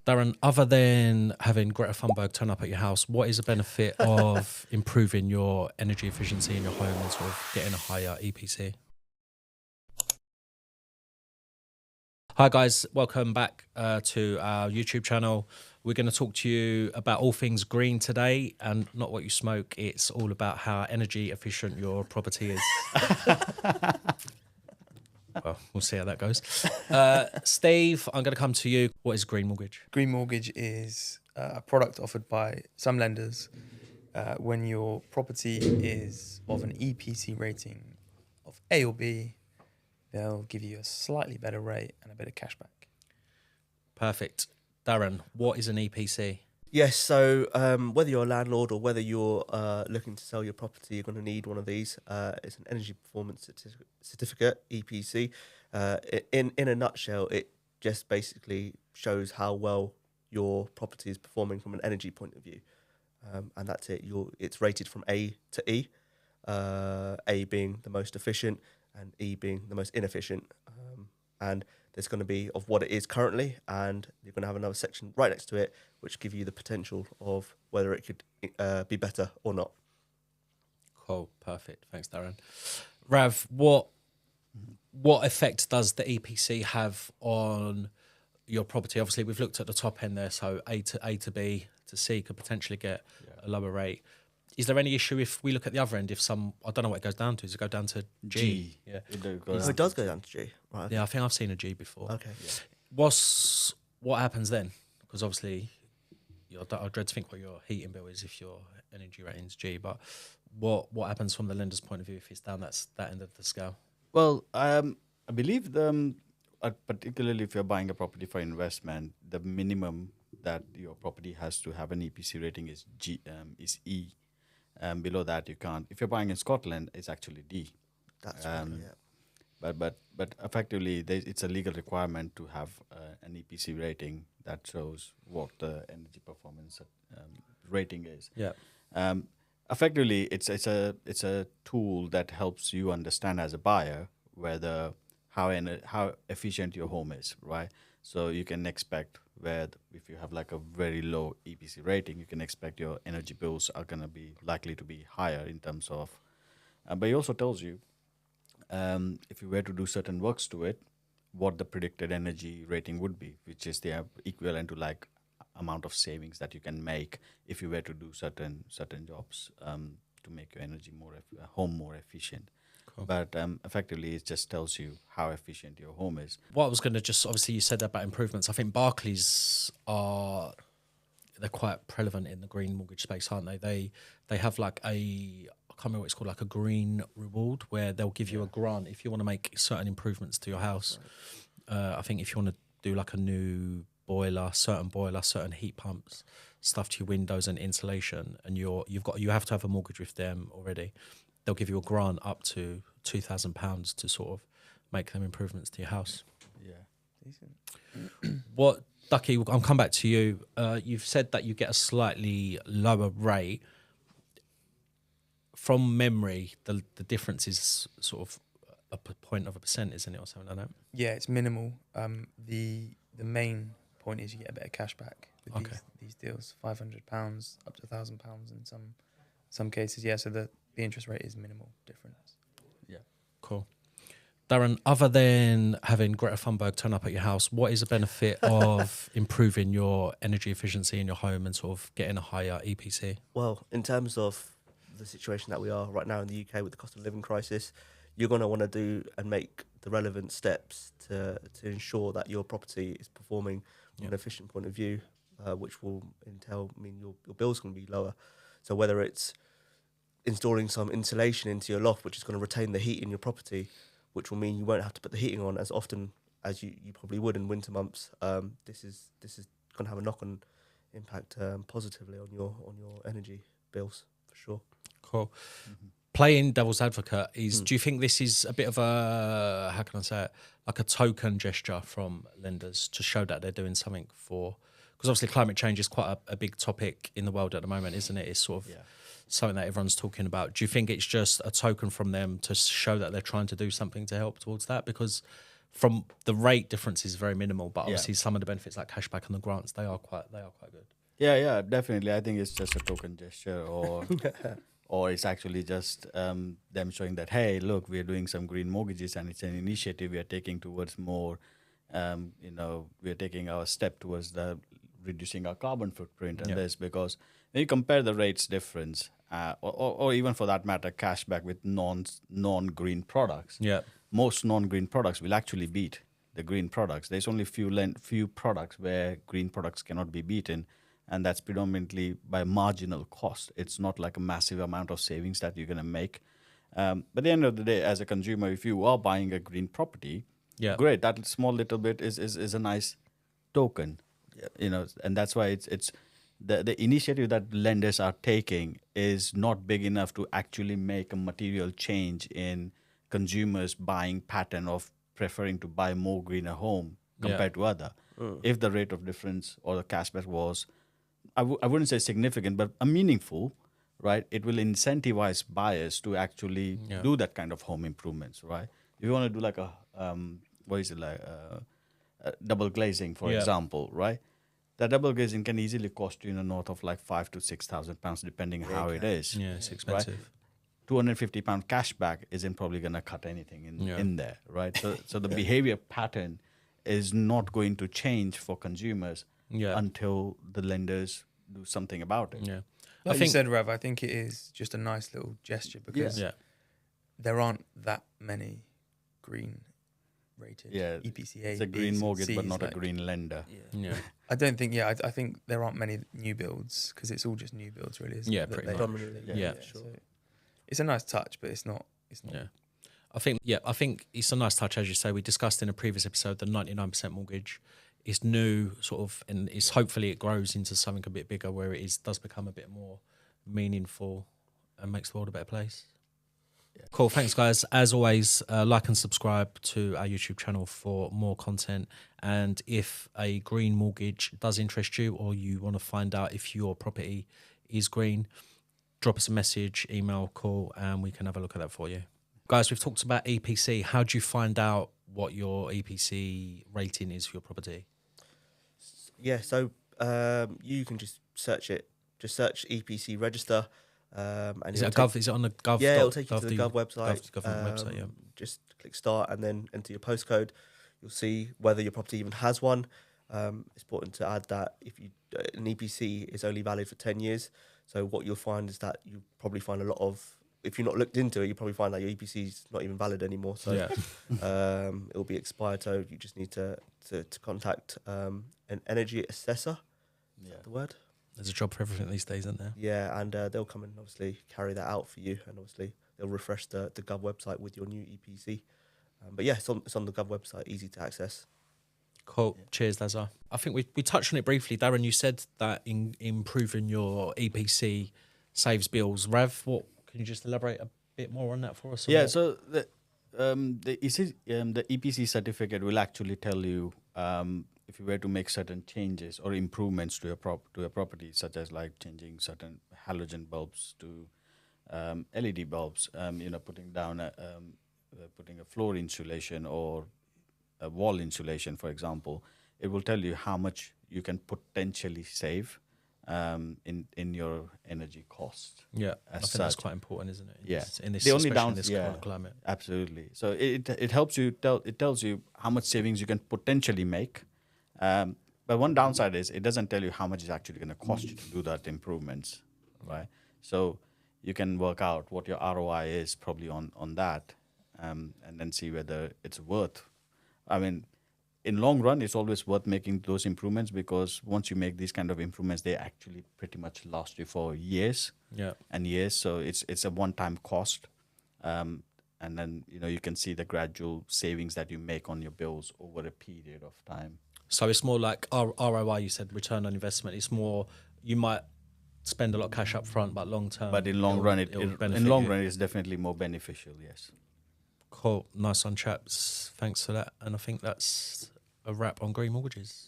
Darren, other than having Greta Thunberg turn up at your house, what is the benefit of improving your energy efficiency in your home and sort of getting a higher EPC? Hi guys, welcome back to our YouTube channel. We're going to talk to you about all things green today, and not what you smoke. It's all about how energy efficient your property is. Well, we'll see how that goes. Steve, I'm going to come to you. What is Green Mortgage? Green Mortgage is a product offered by some lenders when your property is of an EPC rating of A or B. They'll give you a slightly better rate and a bit of cashback. Perfect. Darren, what is an EPC? Yes, so whether you're a landlord or whether you're looking to sell your property, you're going to need one of these. It's an energy performance certificate, EPC. In a nutshell, it just basically shows how well your property is performing from an energy point of view, and that's it. It's rated from A to E, A being the most efficient and E being the most inefficient. And there's going to be of what it is currently, and you're going to have another section right next to it which give you the potential of whether it could be better or not. Cool, perfect. Thanks, Darren. Rav, what effect does the EPC have on your property? Obviously, we've looked at the top end there, so A to B to C could potentially get a lower rate. Is there any issue if we look at the other end? If I don't know what it goes down to. Does it go down to G? Yeah, It does go down to G. Right. Okay. Yeah, I think I've seen a G before. Okay. Yeah. What happens then? Because obviously, I dread to think what your heating bill is if your energy rating's G. But what happens from the lender's point of view if it's down that end of the scale? Well, I believe particularly if you're buying a property for investment, the minimum that your property has to have an EPC rating is is E. Below that, you can't. If you're buying in Scotland, it's actually D. That's right. Yeah. But effectively, it's a legal requirement to have an EPC rating that shows what the energy performance rating is. Yeah. Effectively, it's a tool that helps you understand as a buyer how efficient your home is, right? So you can expect if you have like a very low EPC rating, you can expect your energy bills are going to be likely to be higher in terms of. But it also tells you if you were to do certain works to it, what the predicted energy rating would be, which is the equivalent to like amount of savings that you can make if you were to do certain jobs to make your home more efficient. Cool. But effectively, it just tells you how efficient your home is. What I was going to obviously you said that about improvements. I think Barclays they're quite prevalent in the green mortgage space, aren't they? They have like I can't remember what it's called, like a green reward where they'll give you a grant if you want to make certain improvements to your house. Right. I think if you want to do like a new boiler, certain heat pumps, stuff to your windows and insulation, and you have to have a mortgage with them already. They'll give you a grant up to £2,000 to sort of make them improvements to your house. Yeah, Decent. What, Ducky? I'll come back to you. You've said that you get a slightly lower rate. From memory, the difference is sort of a point of a percent, isn't it, or something like that? Yeah, it's minimal. The main point is you get a bit of cashback with these deals, £500 up to £1,000 in some cases. Yeah, so the interest rate is minimal difference. Yeah. Cool. Darren, other than having Greta Thunberg turn up at your house, what is the benefit of improving your energy efficiency in your home and sort of getting a higher EPC? Well, in terms of the situation that we are right now in the UK with the cost of living crisis, you're going to want to do and make the relevant steps to ensure that your property is performing from an efficient point of view, which will mean your bills can be lower. So whether it's installing some insulation into your loft, which is going to retain the heat in your property, which will mean you won't have to put the heating on as often as you probably would in winter months. This is going to have a knock-on impact positively on your energy bills for sure. Cool. Mm-hmm. Playing devil's advocate do you think this is a bit of a, how can I say it, like a token gesture from lenders to show that they're doing something for, because obviously climate change is quite a big topic in the world at the moment, isn't it? It's sort of something that everyone's talking about. Do you think it's just a token from them to show that they're trying to do something to help towards that? Because from the rate difference is very minimal, but Yeah. obviously some of the benefits like cashback and the grants, they are quite good. Yeah, definitely. I think it's just a token gesture, or it's actually just them showing that, hey, look, we're doing some green mortgages, and it's an initiative we are taking towards more. We're taking our step towards the reducing our carbon footprint and Yeah. this, because when you compare the rates difference, or even for that matter, cashback with non-green products. Yeah. Most non-green products will actually beat the green products. There's only few products where green products cannot be beaten, and that's predominantly by marginal cost. It's not like a massive amount of savings that you're going to make. But at the end of the day, as a consumer, if you are buying a green property, Yeah. great. That small little bit is a nice token, and that's why it's the initiative that lenders are taking is not big enough to actually make a material change in consumers' buying pattern of preferring to buy more greener home compared to other. If the rate of difference or the cashback was, I wouldn't say significant, but a meaningful, right? It will incentivize buyers to actually do that kind of home improvements, right? If you want to do like a double glazing, for example, right? That double glazing can easily cost you in the north of like £5,000 to £6,000, depending how it is. Yeah, it's expensive. £250 cashback isn't probably going to cut anything in there, right? So the behavior pattern is not going to change for consumers until the lenders do something about it. Yeah. Like you said, Rav, I think it is just a nice little gesture because there aren't that many green rated EPCA. It's a green Bs mortgage, and but Cs, not like, a green lender. Yeah. I don't think. Yeah, I think there aren't many new builds because it's all just new builds, really. Isn't Yeah, it, that pretty they- much. Dominantly, Yeah. So it's a nice touch, but it's not. Yeah. I think it's a nice touch, as you say. We discussed in a previous episode the 99% mortgage. It's new, sort of, and it's hopefully it grows into something a bit bigger where it does become a bit more meaningful and makes the world a better place. Yeah. Cool. Thanks, guys. As always, like and subscribe to our YouTube channel for more content. And if a green mortgage does interest you, or you want to find out if your property is green, drop us a message, email, call, and we can have a look at that for you. Guys, we've talked about EPC. How do you find out what your EPC rating is for your property? Yeah, so you can just search it. Just search EPC register. And Is it Gov? Is it on the Gov? Yeah, it'll take you to the Gov website. Government website. Yeah. Just click start and then enter your postcode. You'll see whether your property even has one. It's important to add that if you an EPC is only valid for 10 years. So what you'll find is that you probably find a lot of, if you're not looked into it, you probably find that your EPC is not even valid anymore. So it'll be expired. So you just need to contact an energy assessor. Is that the word? There's a job for everything these days, isn't there? Yeah, and they'll come and obviously carry that out for you, and obviously they'll refresh the Gov website with your new EPC. But yeah, it's on the Gov website, easy to access. Cool. Yeah. Cheers, Lazar. I think we touched on it briefly. Darren, you said that in improving your EPC saves bills. Rav, can you just elaborate a bit more on that for us? Yeah, so the EPC certificate will actually tell you if you were to make certain changes or improvements to your property, such as like changing certain halogen bulbs to LED bulbs, putting down putting a floor insulation or a wall insulation, for example, it will tell you how much you can potentially save in your energy cost. Yeah, I think that's quite important, isn't it? Yeah, in this, the only especially in this current climate. Absolutely. So it helps you it tells you how much savings you can potentially make. But one downside is it doesn't tell you how much it's actually going to cost you to do that improvements, right? So you can work out what your ROI is probably on that, and then see whether it's worth. I mean, in long run, it's always worth making those improvements, because once you make these kind of improvements, they actually pretty much last you for years and years. So it's a one-time cost, and then you can see the gradual savings that you make on your bills over a period of time. So it's more like ROI. You said return on investment. It's more, you might spend a lot of cash up front, but long term. But in long run, it's definitely more beneficial. Yes. Cool. Nice one, chaps. Thanks for that. And I think that's a wrap on green mortgages.